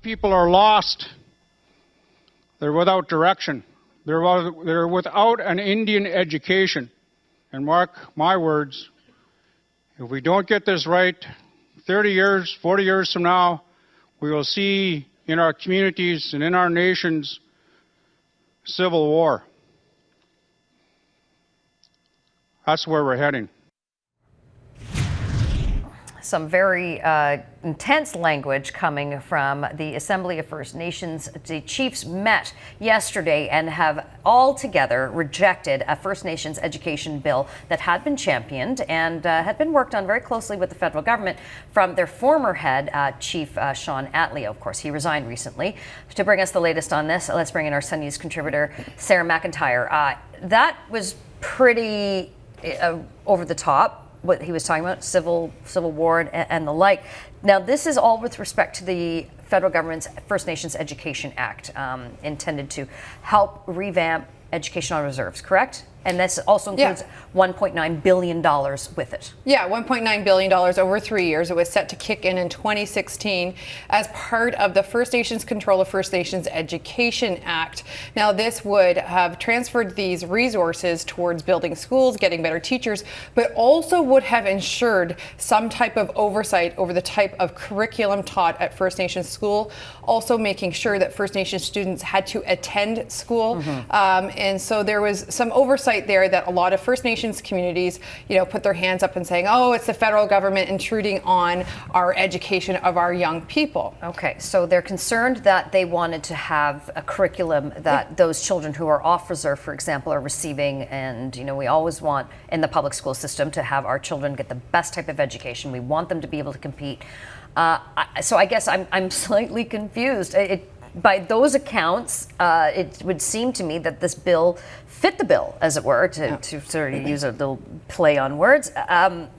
People are lost. They're without direction. They're without an Indian education. And mark my words, if we don't get this right, 30 years, 40 years from now, we will see in our communities and in our nations civil war. That's where we're heading. Some very intense language coming from the Assembly of First Nations. The chiefs met yesterday and have all together rejected a First Nations education bill that had been championed and had been worked on very closely with the federal government from their former head, Chief Sean Atleo. Of course, he resigned recently. To bring us the latest on this, let's bring in our Sun News contributor, Sarah McIntyre. That was pretty over the top, what he was talking about, civil war and the like. Now, this is all with respect to the federal government's First Nations Education Act, intended to help revamp education on reserves, correct? And this also includes $1.9 billion with it. Yeah, $1.9 billion over 3 years. It was set to kick in 2016 as part of the First Nations Control of First Nations Education Act. Now, this would have transferred these resources towards building schools, getting better teachers, but also would have ensured some type of oversight over the type of curriculum taught at First Nations school, also making sure that First Nations students had to attend school. And so there was some oversight there that a lot of First Nations communities, put their hands up and saying, oh, it's the federal government intruding on our education of our young people. Okay, so they're concerned that they wanted to have a curriculum that those children who are off reserve, for example, are receiving. And, we always want in the public school system to have our children get the best type of education. We want them to be able to compete. So I guess I'm slightly confused. By those accounts, it would seem to me that this bill fit the bill, as it were, to sort of use a little play on words.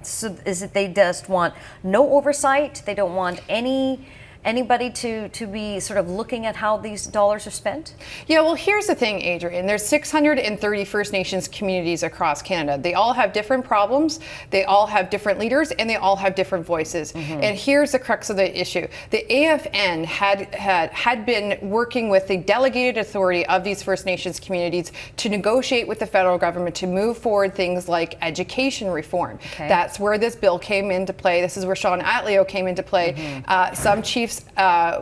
So is it they just want no oversight? They don't want anybody to be sort of looking at how these dollars are spent? Yeah, well, here's the thing, Adrian. There's 630 First Nations communities across Canada. They all have different problems, they all have different leaders, and they all have different voices. And here's the crux of the issue. The AFN had been working with the delegated authority of these First Nations communities to negotiate with the federal government to move forward things like education reform. That's where this bill came into play. This is where Sean Atleo came into play. Some chiefs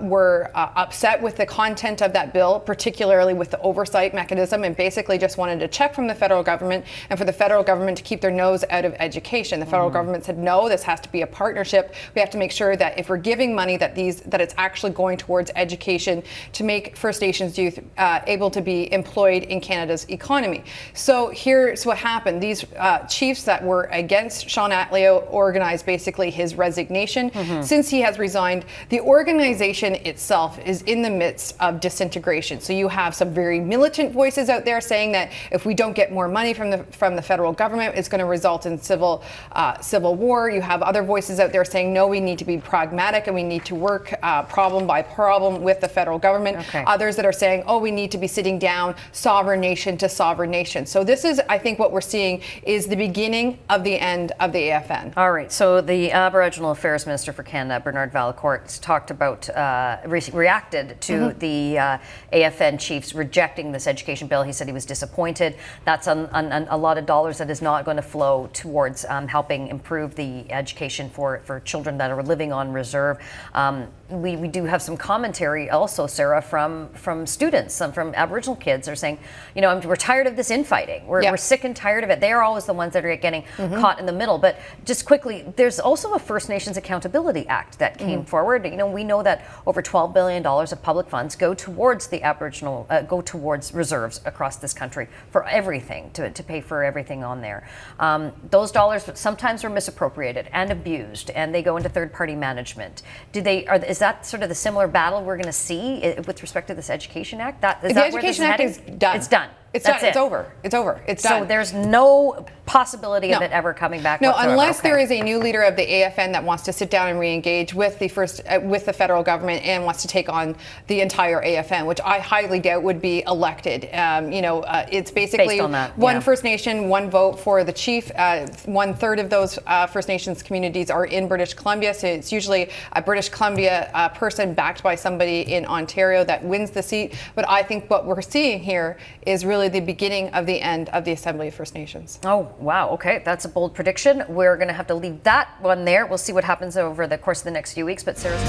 were upset with the content of that bill, particularly with the oversight mechanism, and basically just wanted a check from the federal government and for the federal government to keep their nose out of education. The federal government said, no, this has to be a partnership. We have to make sure that if we're giving money that it's actually going towards education to make First Nations youth able to be employed in Canada's economy. So here's what happened. These chiefs that were against Sean Atleo organized basically his resignation. Since he has resigned, the organization itself is in the midst of disintegration. So you have some very militant voices out there saying that if we don't get more money from the federal government, it's going to result in civil war. You have other voices out there saying, no, we need to be pragmatic and we need to work problem by problem with the federal government. Others that are saying, oh, we need to be sitting down sovereign nation to sovereign nation. So this is, I think, what we're seeing is the beginning of the end of the AFN. All right. So the Aboriginal Affairs Minister for Canada, Bernard Valcourt, talked about reacted to the AFN chiefs rejecting this education bill. He said he was disappointed. That's a lot of dollars that is not going to flow towards helping improve the education for children that are living on reserve. We do have some commentary also, Sarah, from students, from Aboriginal kids. They're saying, we're tired of this infighting. We're sick and tired of it. They are always the ones that are getting caught in the middle. But just quickly, there's also a First Nations Accountability Act that came forward. We know that over $12 billion of public funds go towards the Aboriginal, go towards reserves across this country for everything, to pay for everything on there. Those dollars sometimes are misappropriated and abused, and they go into third-party management. Is that sort of the similar battle we're going to see with respect to this Education Act? The Education Act is done. It's done. It's That's done. it. It's over. It's over. It's done. So there's no possibility of No. it ever coming back No, whatsoever. unless Okay. there is a new leader of the AFN that wants to sit down and re-engage with the federal government and wants to take on the entire AFN, which I highly doubt would be elected. It's basically Based on that, one yeah. First Nation, one vote for the chief. 1/3 of those First Nations communities are in British Columbia, so it's usually a British Columbia person backed by somebody in Ontario that wins the seat. But I think what we're seeing here is really the beginning of the end of the Assembly of First Nations. Oh, wow. Okay. That's a bold prediction. We're going to have to leave that one there. We'll see what happens over the course of the next few weeks. But Sarah's